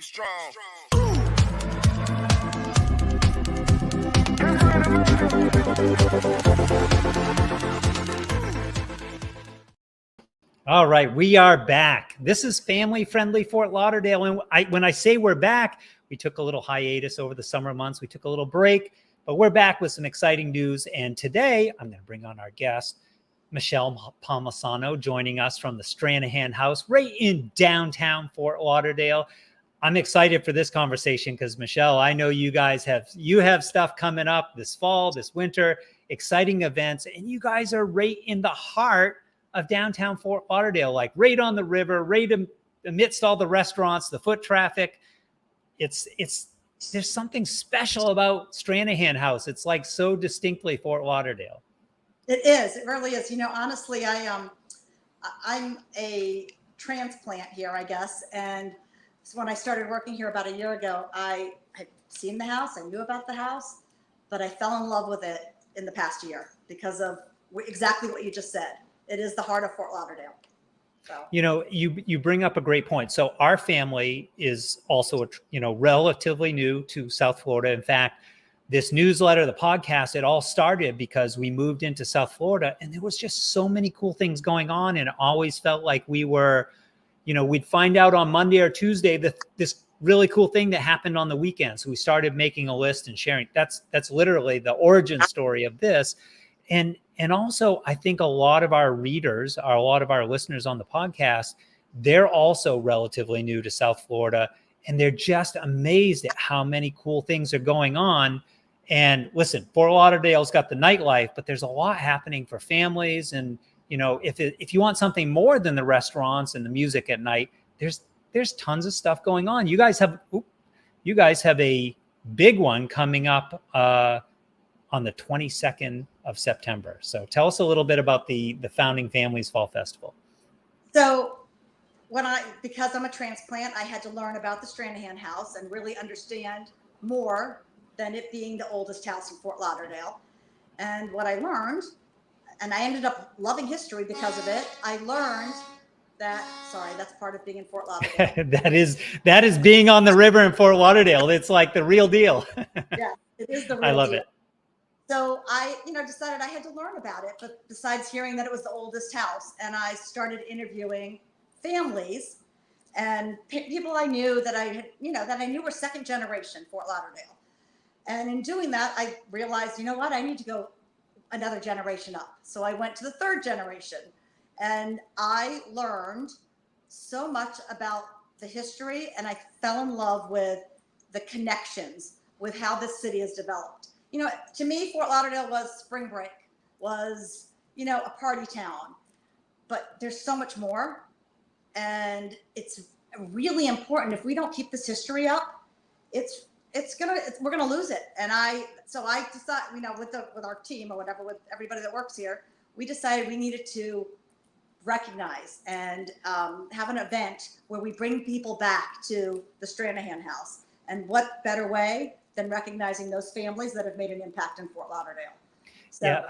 strong. All right, we are back. This is family-friendly Fort Lauderdale. And when I say we're back, we took a little hiatus over the summer months. We took a little break, but we're back with some exciting news. And today, I'm going to bring on our guest, Michelle Palmisano, joining us from the Stranahan house right in downtown Fort Lauderdale. I'm excited for this conversation because, Michelle, I know you guys have stuff coming up this fall, this winter, exciting events, and you guys are right in the heart of downtown Fort Lauderdale, like right on the river, right amidst all the restaurants, the foot traffic. There's something special about Stranahan House. It's like so distinctly Fort Lauderdale. It is. It really is. You know, honestly, I'm a transplant here, I guess. And so when I started working here about a year ago, I had seen the house. I knew about the house, but I fell in love with it in the past year because of exactly what you just said. It is the heart of Fort Lauderdale. So. You know, you bring up a great point. So our family is also, relatively new to South Florida. In fact, this newsletter, the podcast, it all started because we moved into South Florida and there was just so many cool things going on. And it always felt like we were, we'd find out on Monday or Tuesday this really cool thing that happened on the weekend. So we started making a list and sharing. That's literally the origin story of this. And also, I think a lot of our readers, a lot of our listeners on the podcast, they're also relatively new to South Florida. And they're just amazed at how many cool things are going on. And listen, Fort Lauderdale's got the nightlife, but there's a lot happening for families. And, if you want something more than the restaurants and the music at night, there's tons of stuff going on. You guys have a big one coming up on the 22nd of September. So tell us a little bit about the Founding Families Fall Festival. So because I'm a transplant, I had to learn about the Stranahan house and really understand more than it being the oldest house in Fort Lauderdale. And what I learned, and I ended up loving history because of it, I learned that, that's part of being in Fort Lauderdale. that is being on the river in Fort Lauderdale. It's like the real deal. Yeah, it is the real deal. I love it. So I, decided I had to learn about it, but besides hearing that it was the oldest house, and I started interviewing families and people I knew that I knew were second generation Fort Lauderdale. And in doing that, I realized, I need to go another generation up. So I went to the third generation and I learned so much about the history, and I fell in love with the connections with how this city is developed. To me, Fort Lauderdale was spring break, was, a party town, but there's so much more. And it's really important. If we don't keep this history up, we're going to lose it. And I decided, with our team or whatever, with everybody that works here, we decided we needed to recognize and have an event where we bring people back to the Stranahan house. And what better way than recognizing those families that have made an impact in Fort Lauderdale. So, yeah,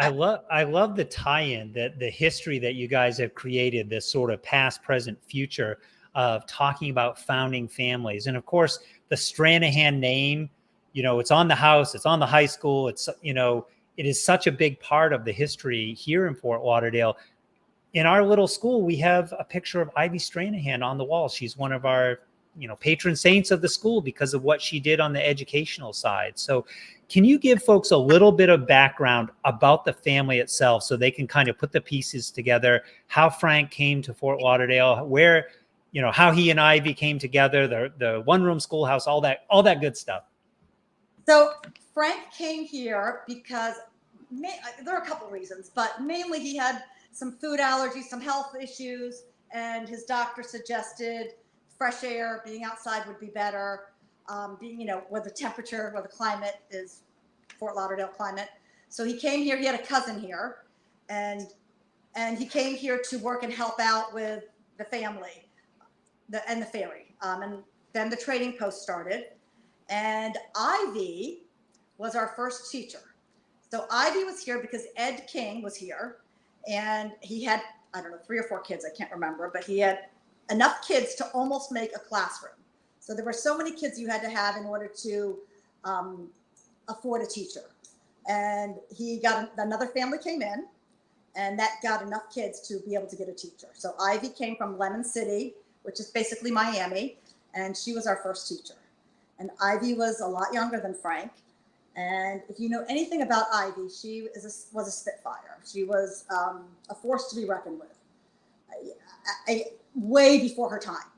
I love the tie-in, that the history that you guys have created, this sort of past, present, future of talking about founding families. And of course, the Stranahan name, it's on the house, it's on the high school. It's, it is such a big part of the history here in Fort Lauderdale. In our little school, we have a picture of Ivy Stranahan on the wall. She's one of our patron saints of the school because of what she did on the educational side. So can you give folks a little bit of background about the family itself so they can kind of put the pieces together, how Frank came to Fort Lauderdale, where, how he and Ivy came together, the one-room schoolhouse, all that good stuff? So Frank came here because there are a couple reasons, but mainly he had some food allergies, some health issues, and his doctor suggested fresh air, being outside would be better, being, where the temperature, where the climate is, Fort Lauderdale climate. So he came here, he had a cousin here, and he came here to work and help out with the family and the ferry. And then the trading post started, and Ivy was our first teacher. So Ivy was here because Ed King was here, and he had, 3 or 4 kids, I can't remember, but he had enough kids to almost make a classroom. So there were so many kids you had to have in order to afford a teacher. And another family came in, and that got enough kids to be able to get a teacher. So Ivy came from Lemon City, which is basically Miami, and she was our first teacher. And Ivy was a lot younger than Frank. And if you know anything about Ivy, she was a spitfire. She was a force to be reckoned with, way before her time.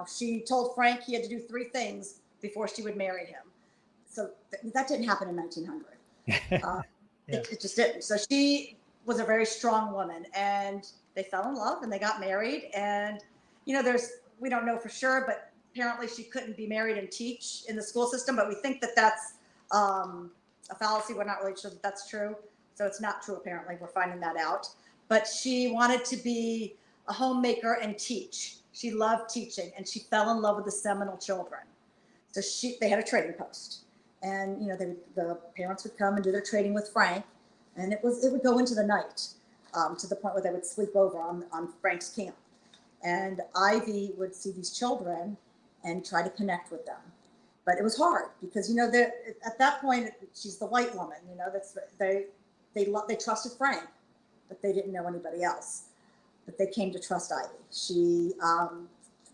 She told Frank he had to do 3 things before she would marry him. So that didn't happen in 1900. Yeah. It just didn't. So she was a very strong woman, and they fell in love and they got married. And we don't know for sure, but apparently she couldn't be married and teach in the school system. But we think that that's a fallacy. We're not really sure that that's true. So it's not true. Apparently, we're finding that out. But she wanted to be a homemaker and teach. She loved teaching, and she fell in love with the Seminole children. So they had a trading post, and the parents would come and do their trading with Frank, and it would go into the night, to the point where they would sleep over on Frank's camp. And Ivy would see these children and try to connect with them, but it was hard because at that point she's the white woman. They trusted Frank, but they didn't know anybody else. But they came to trust Ivy. She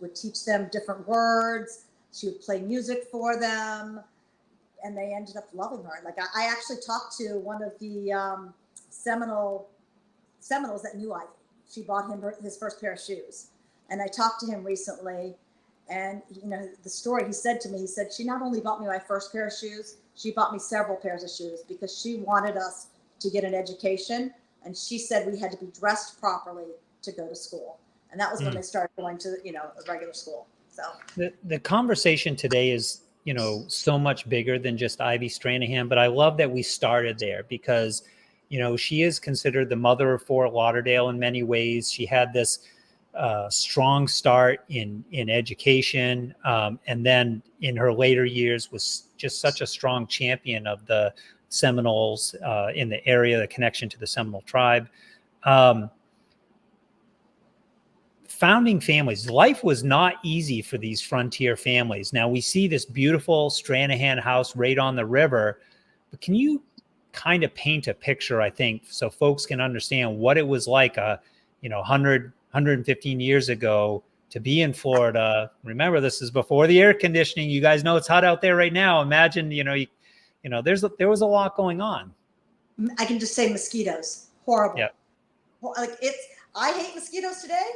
would teach them different words. She would play music for them, and they ended up loving her. Like I actually talked to one of the Seminoles that knew Ivy. She bought him his first pair of shoes, and I talked to him recently. And the story he said to me, he said she not only bought me my first pair of shoes, she bought me several pairs of shoes because she wanted us to get an education, and she said we had to be dressed properly to go to school. And that was when they started going to a regular school. So the conversation today is so much bigger than just Ivy Stranahan, but I love that we started there because she is considered the mother of Fort Lauderdale in many ways. She had this strong start in education, and then in her later years was just such a strong champion of the Seminoles in the area, the connection to the Seminole tribe. Founding families, life was not easy for these frontier families. Now we see this beautiful Stranahan house right on the river, but can you kind of paint a picture, I think, so folks can understand what it was like 115 years ago to be in Florida? Remember, this is before the air conditioning. You guys know it's hot out there right now. Imagine, there was a lot going on. I can just say mosquitoes, horrible. Yeah. I hate mosquitoes today.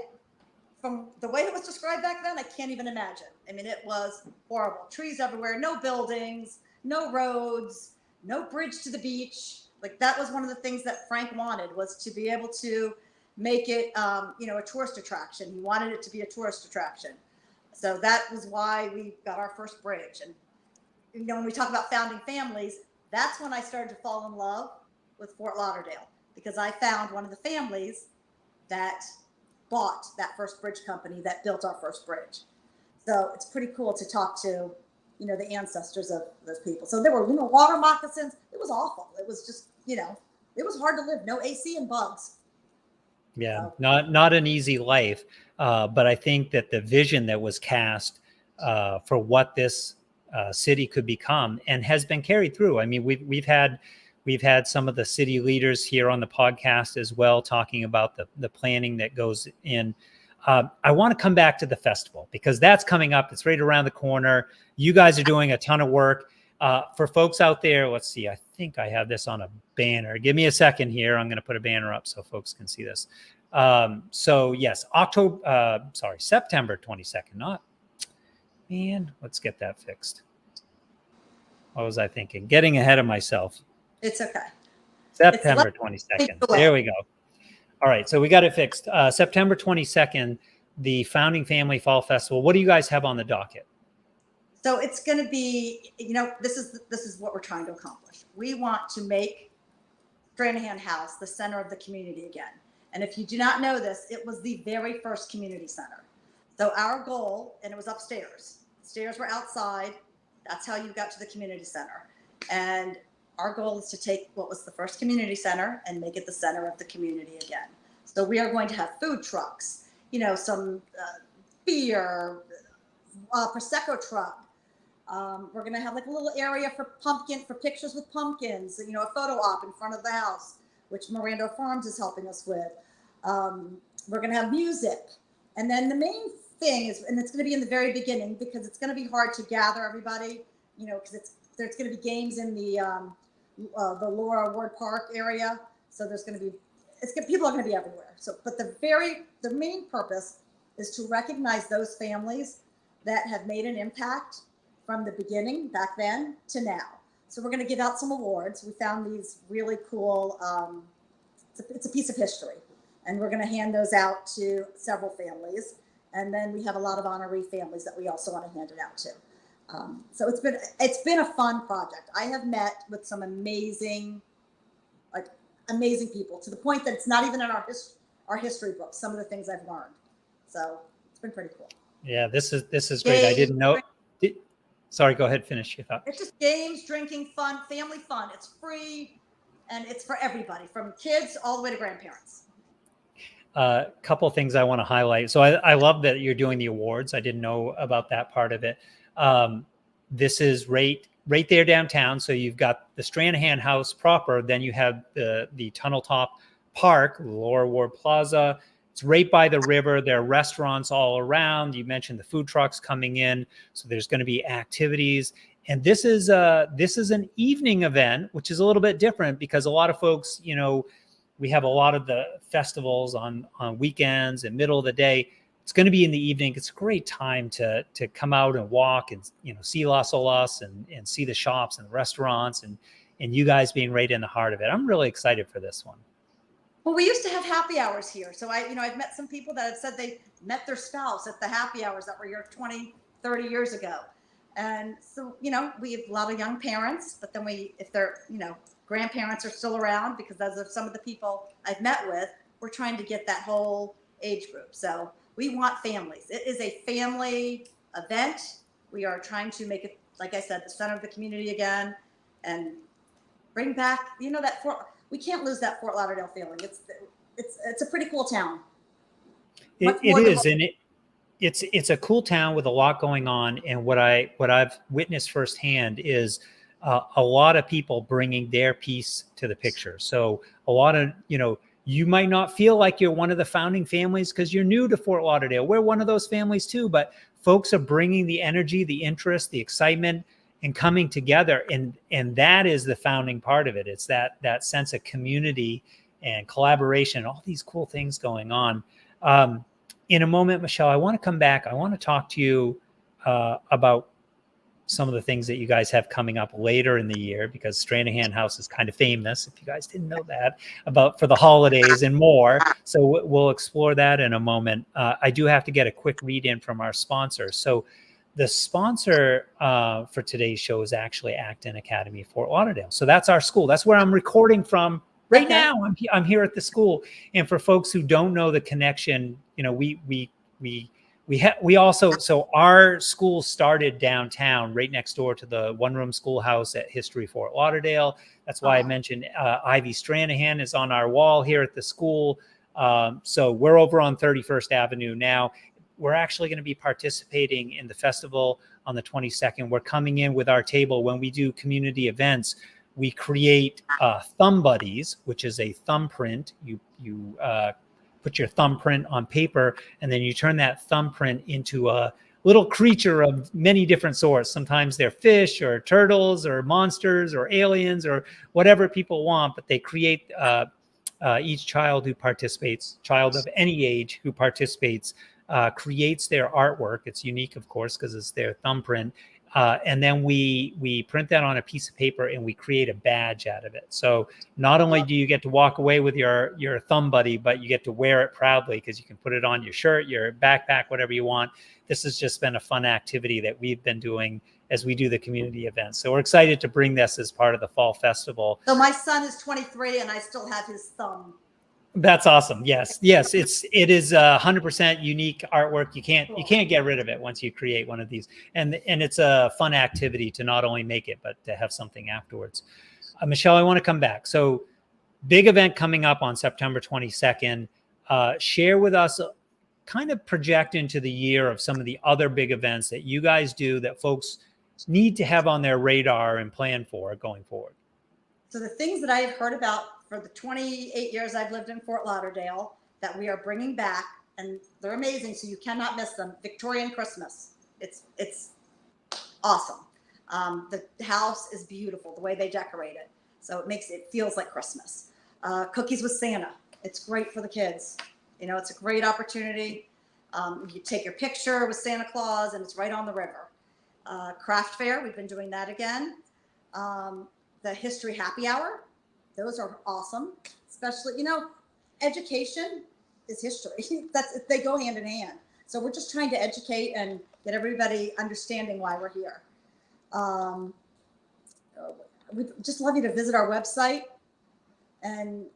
From the way it was described back then, I can't even imagine. I mean, it was horrible. Trees everywhere, no buildings, no roads, no bridge to the beach. Like that was one of the things that Frank wanted, was to be able to make it, a tourist attraction. He wanted it to be a tourist attraction. So that was why we got our first bridge. And, when we talk about founding families, that's when I started to fall in love with Fort Lauderdale, because I found one of the families that bought that first bridge company that built our first bridge. So it's pretty cool to talk to, the ancestors of those people. So there were, water moccasins. It was awful. It was just, it was hard to live. No AC and bugs. Yeah, not an easy life. But I think that the vision that was cast for what this city could become and has been carried through. I mean, we've had some of the city leaders here on the podcast as well, talking about the planning that goes in. I want to come back to the festival because that's coming up. It's right around the corner. You guys are doing a ton of work. For folks out there, let's see, I think I have this on a banner. Give me a second here. I'm going to put a banner up so folks can see this. So yes, September 22nd, let's get that fixed. What was I thinking? Getting ahead of myself. It's okay. September 22nd. There we go. All right. So we got it fixed. September 22nd, the Founding Family Fall Festival. What do you guys have on the docket? So it's going to be, this is what we're trying to accomplish. We want to make Stranahan House the center of the community again. And if you do not know this, it was the very first community center. So our goal, and it was upstairs. Stairs were outside. That's how you got to the community center. And our goal is to take what was the first community center and make it the center of the community again. So we are going to have food trucks, some beer, Prosecco truck. We're going to have like a little area for pictures with pumpkins, you know, a photo op in front of the house, which Miranda Farms is helping us with. We're going to have music. And then the main thing is, and it's going to be in the very beginning because it's going to be hard to gather everybody, you know, because there's going to be games in the Laura Ward Park area. So there's going to be, people are going to be everywhere. So, but the main purpose is to recognize those families that have made an impact from the beginning back then to now. So we're going to give out some awards. We found these really cool, it's a piece of history, and we're going to hand those out to several families. And then we have a lot of honoree families that we also want to hand it out to. So it's been a fun project. I have met with some amazing people, to the point that it's not even in our history books, some of the things I've learned. So it's been pretty cool. Yeah, this is great. I didn't know. Sorry, go ahead, finish your thought. It's just games, drinking, fun, family fun. It's free, and it's for everybody, from kids all the way to grandparents. A couple of things I want to highlight. So I love that you're doing the awards. I didn't know about that part of it. This is right there downtown. So you've got the Stranahan house proper. Then you have the Tunnel Top Park, Laura Ward Plaza. It's right by the river. There are restaurants all around. You mentioned the food trucks coming in. So there's going to be activities. And this is an evening event, which is a little bit different because a lot of folks, you know, we have a lot of the festivals on weekends and middle of the day. It's going to be in the evening. It's a great time to come out and walk and, you know, see Las Olas and see the shops and the restaurants and you guys being right in the heart of it. I'm really excited for this one. Well, we used to have happy hours here. So I've met some people that have said they met their spouse at the happy hours that were here 20, 30 years ago. And so, you know, we have a lot of young parents, but then if they're, you know, grandparents are still around, because those are some of the people I've met with, we're trying to get that whole age group. So we want families. It is a family event. We are trying to make it, like I said, the center of the community again, and bring back, you know, we can't lose that Fort Lauderdale feeling. It's a pretty cool town. It is, and it's a cool town with a lot going on. And what I've witnessed firsthand is a lot of people bringing their piece to the picture. So a lot of, you know, you might not feel like you're one of the founding families because you're new to Fort Lauderdale. We're one of those families too, but folks are bringing the energy, the interest, the excitement, and coming together. And that is the founding part of it. It's that sense of community and collaboration, all these cool things going on. In a moment, Michelle, I want to come back. I want to talk to you about some of the things that you guys have coming up later in the year, because Stranahan House is kind of famous, if you guys didn't know that, for the holidays and more. So we'll explore that in a moment. I do have to get a quick read in from our sponsor. So the sponsor for today's show is actually Acton Academy Fort Lauderdale. So that's our school. That's where I'm recording from right now. I'm here at the school. And for folks who don't know the connection, you know, we also, so our school started downtown right next door to the one-room schoolhouse at History Fort Lauderdale. That's why I mentioned Ivy Stranahan is on our wall here at the school. So we're over on 31st Avenue now. We're actually going to be participating in the festival on the 22nd. We're coming in with our table. When we do community events, we create thumb buddies, which is a thumbprint. You put your thumbprint on paper, and then you turn that thumbprint into a little creature of many different sorts. Sometimes they're fish or turtles or monsters or aliens or whatever people want, but they create each child who participates, child of any age who participates, creates their artwork. It's unique, of course, because it's their thumbprint. And then we print that on a piece of paper and we create a badge out of it. So not only do you get to walk away with your thumb buddy, but you get to wear it proudly because you can put it on your shirt, your backpack, whatever you want. This has just been a fun activity that we've been doing as we do the community events. So we're excited to bring this as part of the fall festival. So my son is 23 and I still have his thumb. That's awesome. Yes. It is 100% unique artwork. You can't get rid of it once you create one of these. And it's a fun activity to not only make it, but to have something afterwards. Michelle, I want to come back. So big event coming up on September 22nd. Share with us kind of project into the year of some of the other big events that you guys do that folks need to have on their radar and plan for going forward. So the things that I have heard about for the 28 years I've lived in Fort Lauderdale that we are bringing back, and they're amazing, so you cannot miss them. Victorian Christmas. It's awesome. The house is beautiful, the way they decorate it. So it feels like Christmas. Cookies with Santa. It's great for the kids. You know, it's a great opportunity. You take your picture with Santa Claus, and it's right on the river. Craft fair, we've been doing that again. The history happy hour, those are awesome. Especially, you know, education is history. They go hand in hand. So we're just trying to educate and get everybody understanding why we're here. We'd just love you to visit our website and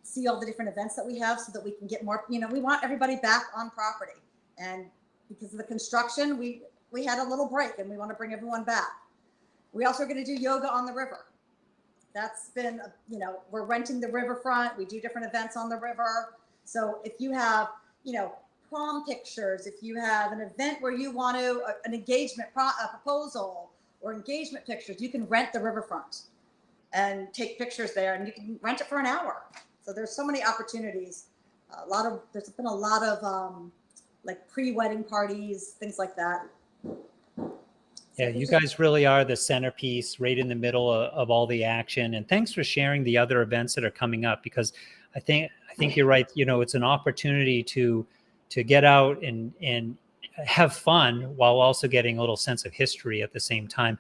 see all the different events that we have so that we can get more, you know, we want everybody back on property. And because of the construction, we had a little break, and we want to bring everyone back. We also are going to do yoga on the river. That's been, you know, we're renting the riverfront. We do different events on the river. So if you have, you know, prom pictures, if you have an event where you want to, an engagement a proposal or engagement pictures, you can rent the riverfront and take pictures there, and you can rent it for an hour. So there's so many opportunities. There's been a lot of like pre-wedding parties, things like that. Yeah, you guys really are the centerpiece, right in the middle of all the action. And thanks for sharing the other events that are coming up, because I think you're right. You know, it's an opportunity to get out and have fun while also getting a little sense of history at the same time.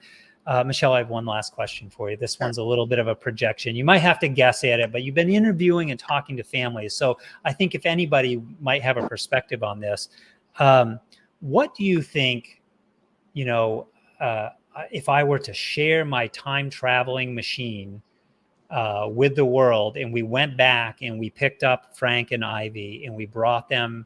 Michelle, I have one last question for you. This one's a little bit of a projection. You might have to guess at it, but you've been interviewing and talking to families. So I think if anybody might have a perspective on this, what do you think, you know, if I were to share my time traveling machine with the world, and we went back and we picked up Frank and Ivy and we brought them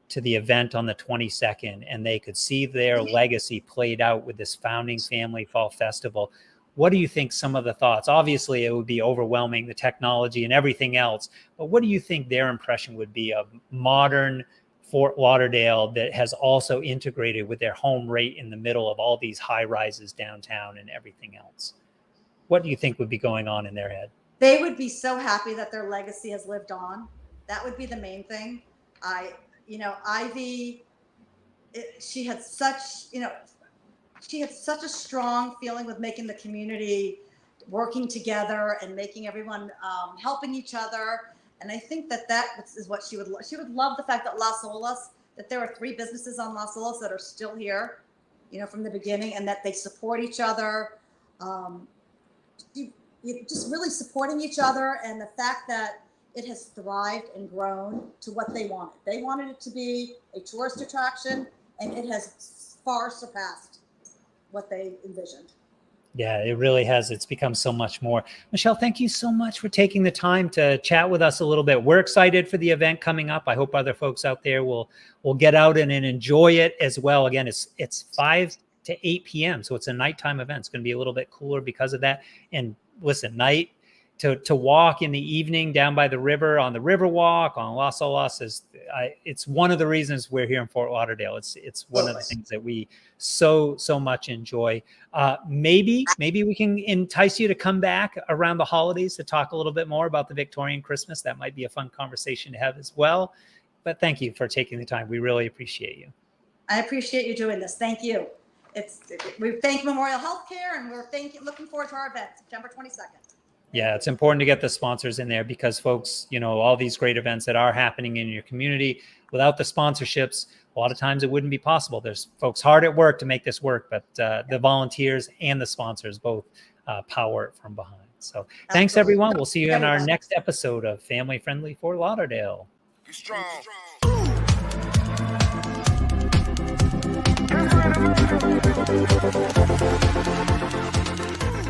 to the event on the 22nd, and they could see their legacy played out with this Founding Family Fall Festival, what do you think some of the thoughts? Obviously, it would be overwhelming, the technology and everything else, but what do you think their impression would be of modern Fort Lauderdale that has also integrated with their home right in the middle of all these high rises downtown and everything else? What do you think would be going on in their head? They would be so happy that their legacy has lived on. That would be the main thing. Ivy, she had such a strong feeling with making the community working together and making everyone helping each other. And I think that is what she would love. She would love the fact that Las Olas, that there are 3 businesses on Las Olas that are still here, you know, from the beginning, and that they support each other. Just really supporting each other, and the fact that it has thrived and grown to what they wanted. They wanted it to be a tourist attraction, and it has far surpassed what they envisioned. Yeah, it really has. It's become so much more. Michelle, thank you so much for taking the time to chat with us a little bit. We're excited for the event coming up. I hope other folks out there will get out and enjoy it as well. Again, it's 5 to 8 p.m. So it's a nighttime event. It's going to be a little bit cooler because of that. And listen, to walk in the evening down by the river on the river walk on Las Olas it's one of the reasons we're here in Fort Lauderdale. It's one of the things that we so much enjoy. Maybe we can entice you to come back around the holidays to talk a little bit more about the Victorian Christmas. That might be a fun conversation to have as well. But thank you for taking the time. We really appreciate you. I appreciate you doing this. Thank you. We thank Memorial Healthcare, and we're looking forward to our event, September 22nd. Yeah, it's important to get the sponsors in there, because folks, you know, all these great events that are happening in your community, without the sponsorships, a lot of times it wouldn't be possible. There's folks hard at work to make this work, but the volunteers and the sponsors both power it from behind. So thanks, everyone. We'll see you in our next episode of Family Friendly Fort Lauderdale. Be strong. Be strong.